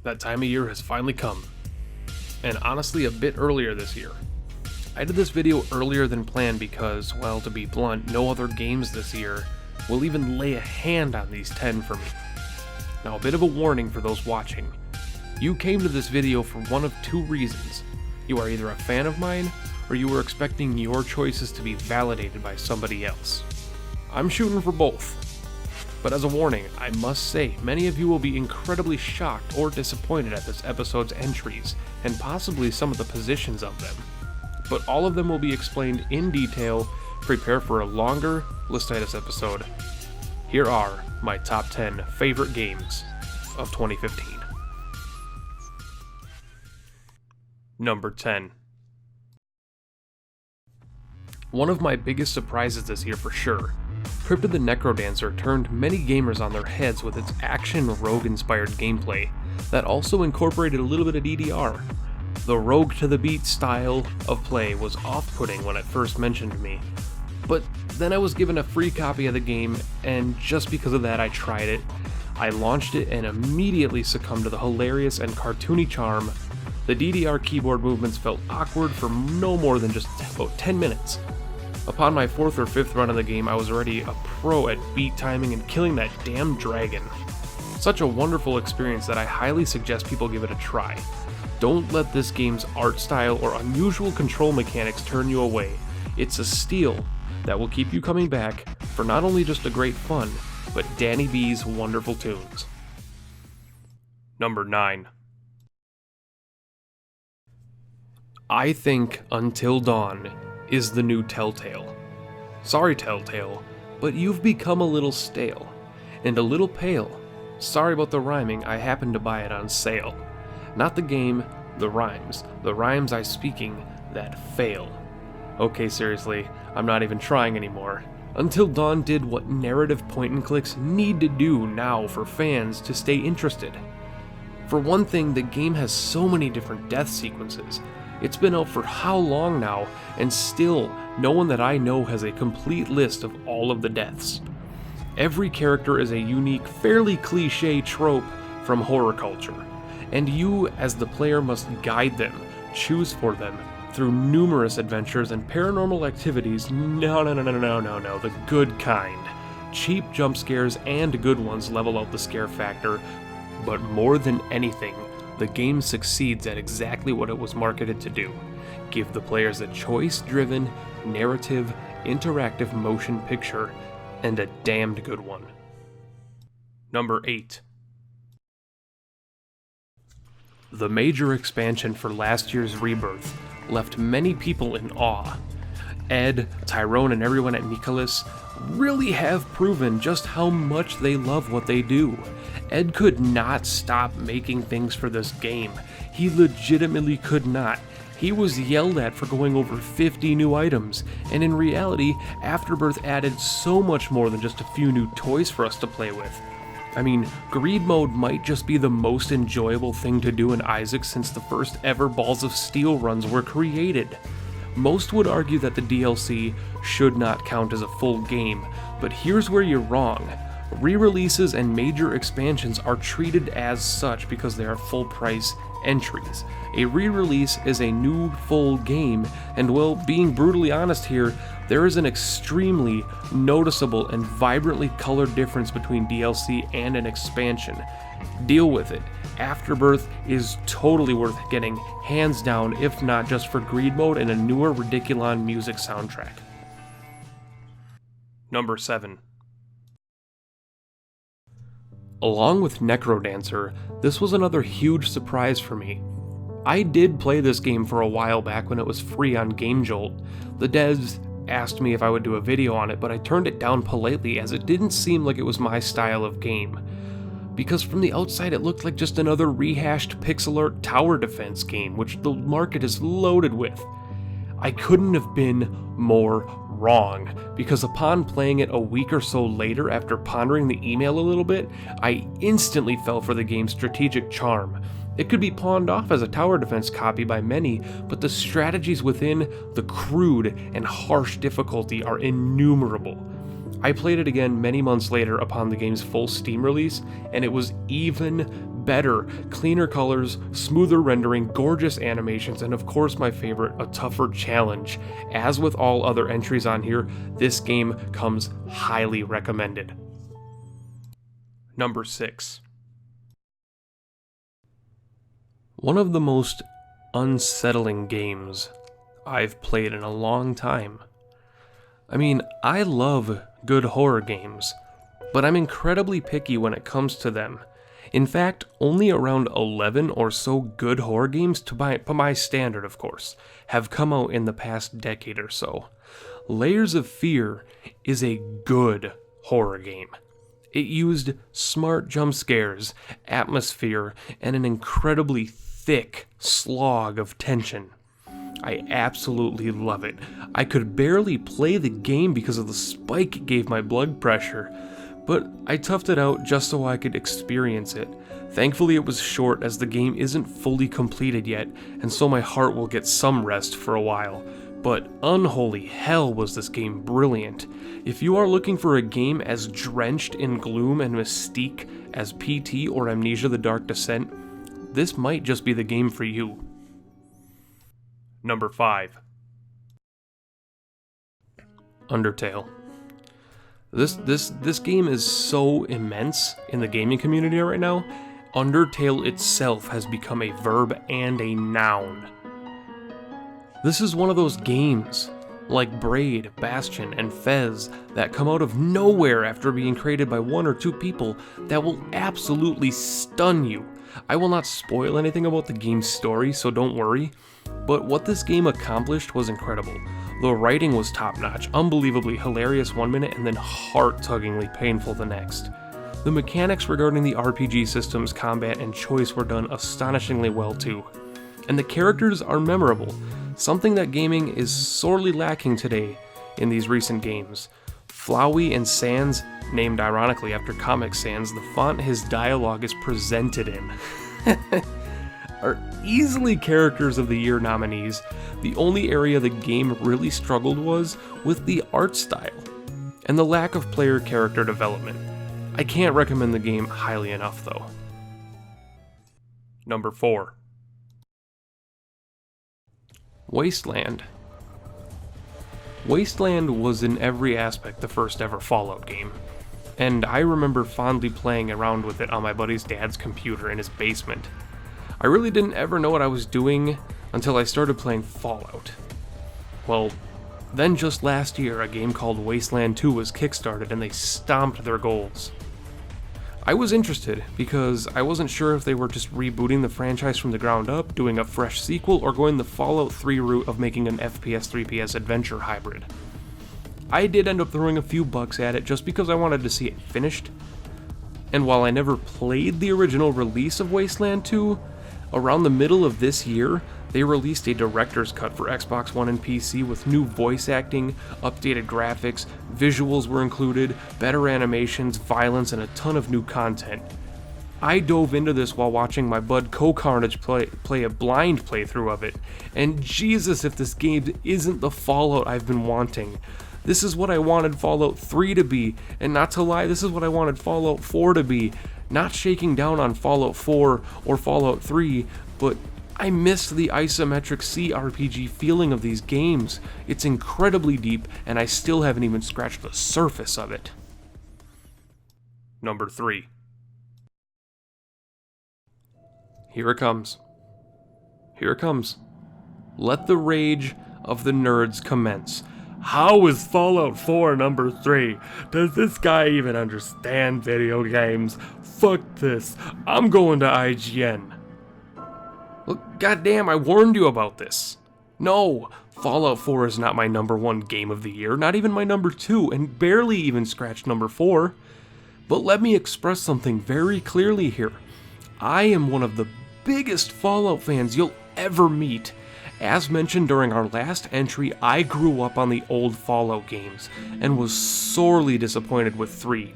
that time of year has finally come. And honestly, a bit earlier this year. I did this video earlier than planned because, well, to be blunt, no other games this year will even lay a hand on these 10 for me. Now, a bit of a warning for those watching. You came to this video for one of two reasons. You are either a fan of mine, or you were expecting your choices to be validated by somebody else. I'm shooting for both. But as a warning, I must say, many of you will be incredibly shocked or disappointed at this episode's entries, and possibly some of the positions of them. But all of them will be explained in detail. Prepare for a longer listitis episode. Here are my top 10 favorite games of 2015. Number 10. One of my biggest surprises this year for sure, Cryptid the Necrodancer turned many gamers on their heads with its action rogue-inspired gameplay that also incorporated a little bit of DDR. The rogue to the beat style of play was off-putting when it first mentioned to me, but then I was given a free copy of the game, and just because of that I tried it. I launched it and immediately succumbed to the hilarious and cartoony charm. The DDR keyboard movements felt awkward for no more than just about 10 minutes. Upon my 4th or 5th run of the game, I was already a pro at beat timing and killing that damn dragon. Such a wonderful experience that I highly suggest people give it a try. Don't let this game's art style or unusual control mechanics turn you away. It's a steal that will keep you coming back for not only just a great fun, but Danny B's wonderful tunes. Number 9. I think Until Dawn is the new Telltale. Sorry Telltale, but you've become a little stale, and a little pale. Sorry about the rhyming, I happened to buy it on sale. Not the game, the rhymes I speaking that fail. Okay, seriously, I'm not even trying anymore. Until Dawn did what narrative point and clicks need to do now for fans to stay interested. For one thing, the game has so many different death sequences. It's been out for how long now, and still, no one that I know has a complete list of all of the deaths. Every character is a unique, fairly cliche trope from horror culture, and you as the player must guide them, choose for them, through numerous adventures and paranormal activities. No, the good kind. Cheap jump scares and good ones level out the scare factor, but more than anything, the game succeeds at exactly what it was marketed to do. Give the players a choice-driven, narrative, interactive motion picture, and a damned good one. Number 8. The major expansion for last year's Rebirth left many people in awe. Ed, Tyrone, and everyone at Nicholas really have proven just how much they love what they do. Ed could not stop making things for this game. He legitimately could not. He was yelled at for going over 50 new items, and in reality, Afterbirth added so much more than just a few new toys for us to play with. I mean, Greed Mode might just be the most enjoyable thing to do in Isaac since the first ever Balls of Steel runs were created. Most would argue that the DLC should not count as a full game, but here's where you're wrong. Re-releases and major expansions are treated as such because they are full-price entries. A re-release is a new full game, and well, being brutally honest here, there is an extremely noticeable and vibrantly colored difference between DLC and an expansion. Deal with it. Afterbirth is totally worth getting, hands down, if not just for Greed Mode and a newer Ridiculon music soundtrack. Number 7. Along with Necrodancer, this was another huge surprise for me. I did play this game for a while back when it was free on GameJolt. The devs asked me if I would do a video on it, but I turned it down politely as it didn't seem like it was my style of game. Because from the outside it looked like just another rehashed pixel art tower defense game, which the market is loaded with. I couldn't have been more wrong, because upon playing it a week or so later after pondering the email a little bit, I instantly fell for the game's strategic charm. It could be pawned off as a tower defense copy by many, but the strategies within the crude and harsh difficulty are innumerable. I played it again many months later upon the game's full Steam release, and it was even better, cleaner colors, smoother rendering, gorgeous animations, and of course my favorite, a tougher challenge. As with all other entries on here, this game comes highly recommended. Number 6. One of the most unsettling games I've played in a long time. I mean, I love good horror games, but I'm incredibly picky when it comes to them. In fact, only around 11 or so good horror games, by my standard of course, have come out in the past decade or so. Layers of Fear is a good horror game. It used smart jump scares, atmosphere, and an incredibly thick slog of tension. I absolutely love it. I could barely play the game because of the spike it gave my blood pressure, but I toughed it out just so I could experience it. Thankfully it was short, as the game isn't fully completed yet, and so my heart will get some rest for a while. But unholy hell was this game brilliant. If you are looking for a game as drenched in gloom and mystique as PT or Amnesia: The Dark Descent, this might just be the game for you. Number 5. Undertale. This game is so immense in the gaming community right now. Undertale itself has become a verb and a noun. This is one of those games, like Braid, Bastion, and Fez, that come out of nowhere after being created by one or two people that will absolutely stun you. I will not spoil anything about the game's story, so don't worry, but what this game accomplished was incredible. The writing was top-notch, unbelievably hilarious one minute and then heart-tuggingly painful the next. The mechanics regarding the RPG systems, combat, and choice were done astonishingly well too. And the characters are memorable, something that gaming is sorely lacking today in these recent games. Flowey and Sans, named ironically after Comic Sans, the font his dialogue is presented in, are easily Characters of the Year nominees. The only area the game really struggled was with the art style and the lack of player character development. I can't recommend the game highly enough though. Number 4. Wasteland. Wasteland was in every aspect the first ever Fallout game, and I remember fondly playing around with it on my buddy's dad's computer in his basement. I really didn't ever know what I was doing until I started playing Fallout. Well, then just last year, a game called Wasteland 2 was kickstarted and they stomped their goals. I was interested because I wasn't sure if they were just rebooting the franchise from the ground up, doing a fresh sequel, or going the Fallout 3 route of making an FPS 3PS adventure hybrid. I did end up throwing a few bucks at it just because I wanted to see it finished, and while I never played the original release of Wasteland 2, around the middle of this year, they released a director's cut for Xbox One and PC with new voice acting, updated graphics, visuals were included, better animations, violence, and a ton of new content. I dove into this while watching my bud Co-Carnage play a blind playthrough of it, and Jesus if this game isn't the Fallout I've been wanting. This is what I wanted Fallout 3 to be, and not to lie, this is what I wanted Fallout 4 to be. Not shaking down on Fallout 4 or Fallout 3, but I missed the isometric CRPG feeling of these games. It's incredibly deep, and I still haven't even scratched the surface of it. Number 3. Here it comes. Here it comes. Let the rage of the nerds commence. How is Fallout 4 number 3? Does this guy even understand video games? Fuck this. I'm going to IGN. Look, goddamn, I warned you about this. No, Fallout 4 is not my number 1 game of the year, not even my number 2, and barely even scratched number 4. But let me express something very clearly here. I am one of the biggest Fallout fans you'll ever meet. As mentioned during our last entry, I grew up on the old Fallout games, and was sorely disappointed with 3.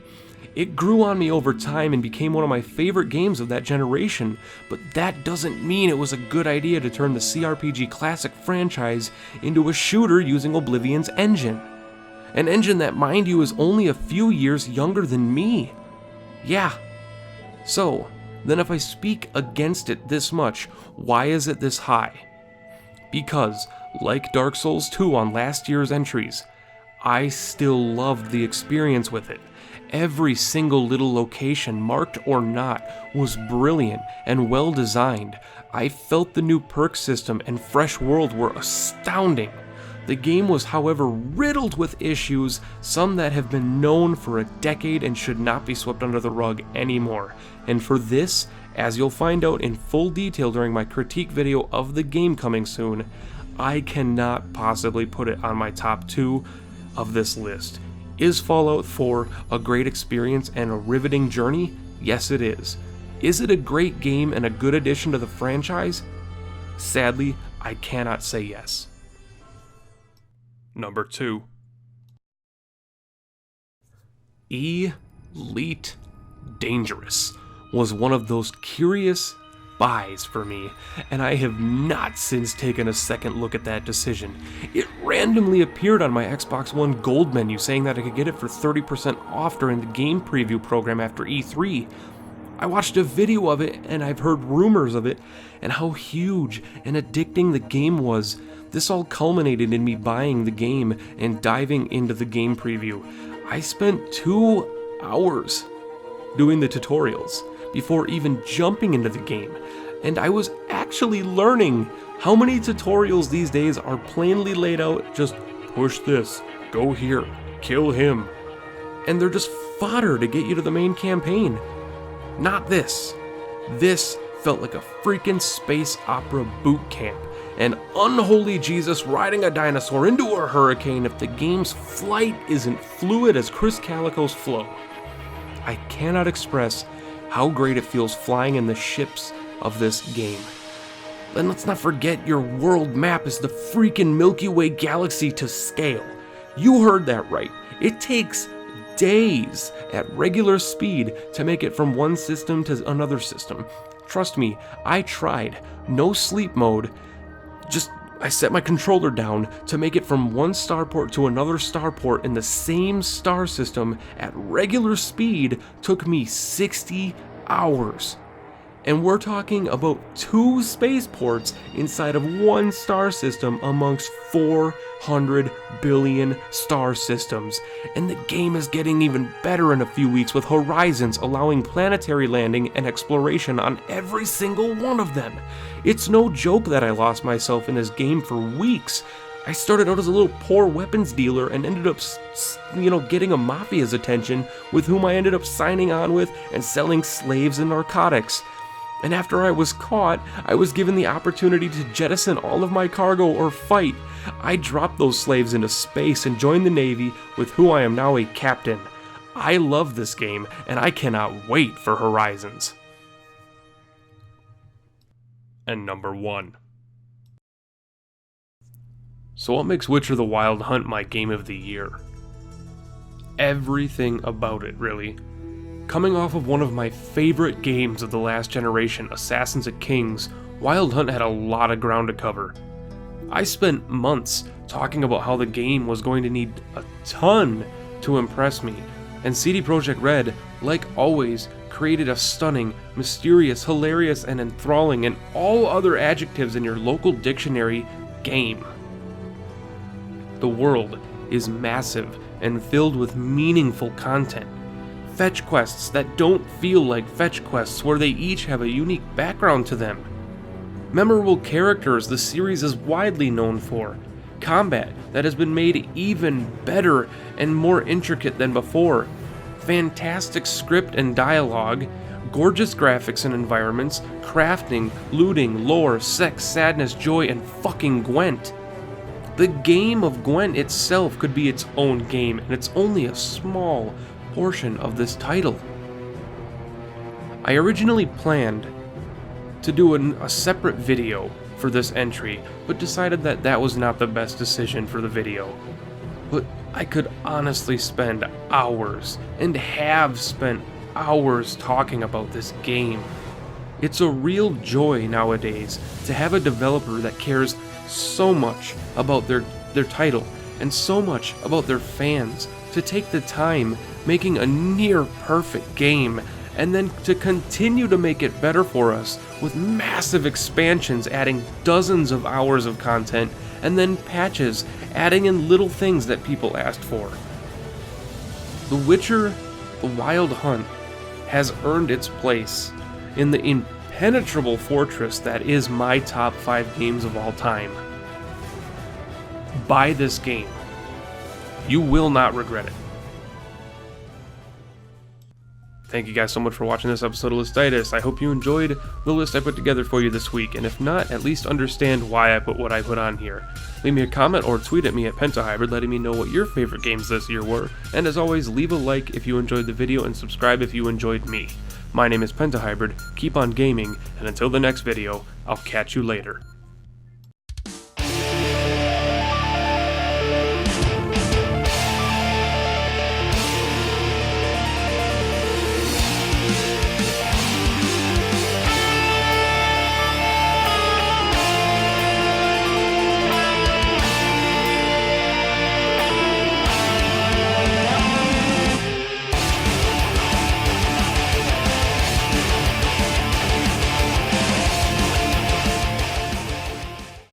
It grew on me over time and became one of my favorite games of that generation, but that doesn't mean it was a good idea to turn the CRPG classic franchise into a shooter using Oblivion's engine. An engine that, mind you, is only a few years younger than me. Yeah. So, then if I speak against it this much, why is it this high? Because, like Dark Souls 2 on last year's entries, I still loved the experience with it. Every single little location, marked or not, was brilliant and well designed. I felt the new perk system and fresh world were astounding. The game was, however, riddled with issues, some that have been known for a decade and should not be swept under the rug anymore. And for this, as you'll find out in full detail during my critique video of the game coming soon, I cannot possibly put it on my top 2 of this list. Is Fallout 4 a great experience and a riveting journey? Yes, it is. Is it a great game and a good addition to the franchise? Sadly, I cannot say yes. Number 2. Elite Dangerous was one of those curious buys for me, and I have not since taken a second look at that decision. It randomly appeared on my Xbox One Gold menu saying that I could get it for 30% off during the game preview program after E3. I watched a video of it and I've heard rumors of it and how huge and addicting the game was. This all culminated in me buying the game and diving into the game preview. I spent 2 hours doing the tutorials before even jumping into the game, and I was actually learning how many tutorials these days are plainly laid out, just push this, go here, kill him, and they're just fodder to get you to the main campaign. Not this. This felt like a freaking space opera boot camp, an unholy Jesus riding a dinosaur into a hurricane if the game's flight isn't fluid as Chris Calico's flow. I cannot express how great it feels flying in the ships of this game. Then let's not forget your world map is the freaking Milky Way galaxy to scale. You heard that right. It takes days at regular speed to make it from one system to another system. Trust me, I tried. No sleep mode. I set my controller down to make it from one starport to another starport in the same star system at regular speed took me 60 hours. And we're talking about 2 spaceports inside of one star system amongst 400 billion star systems. And the game is getting even better in a few weeks with Horizons allowing planetary landing and exploration on every single one of them. It's no joke that I lost myself in this game for weeks. I started out as a little poor weapons dealer and ended up, getting a mafia's attention, with whom I ended up signing on with and selling slaves and narcotics. And after I was caught, I was given the opportunity to jettison all of my cargo or fight. I dropped those slaves into space and joined the Navy, with who I am now a captain. I love this game, and I cannot wait for Horizons. And number 1. So what makes Witcher the Wild Hunt my game of the year? Everything about it, really. Coming off of one of my favorite games of the last generation, Assassins of Kings, Wild Hunt had a lot of ground to cover. I spent months talking about how the game was going to need a ton to impress me, and CD Projekt Red, like always, created a stunning, mysterious, hilarious, and enthralling, and all other adjectives in your local dictionary, game. The world is massive and filled with meaningful content. Fetch quests that don't feel like fetch quests, where they each have a unique background to them. Memorable characters the series is widely known for. Combat that has been made even better and more intricate than before. Fantastic script and dialogue. Gorgeous graphics and environments. Crafting, looting, lore, sex, sadness, joy, and fucking Gwent. The game of Gwent itself could be its own game, and it's only a small portion of this title. I originally planned to do a separate video for this entry, but decided that that was not the best decision for the video. But I could honestly spend hours, and have spent hours, talking about this game. It's a real joy nowadays to have a developer that cares so much about their title and so much about their fans to take the time making a near perfect game and then to continue to make it better for us with massive expansions adding dozens of hours of content, and then patches adding in little things that people asked for. The Witcher: The Wild Hunt has earned its place in the impenetrable fortress that is my top 5 games of all time. Buy this game. You will not regret it. Thank you guys so much for watching this episode of Listitis. I hope you enjoyed the list I put together for you this week, and if not, at least understand why I put what I put on here. Leave me a comment or tweet at me at Pentahybrid letting me know what your favorite games this year were, and as always, leave a like if you enjoyed the video and subscribe if you enjoyed me. My name is Pentahybrid, keep on gaming, and until the next video, I'll catch you later.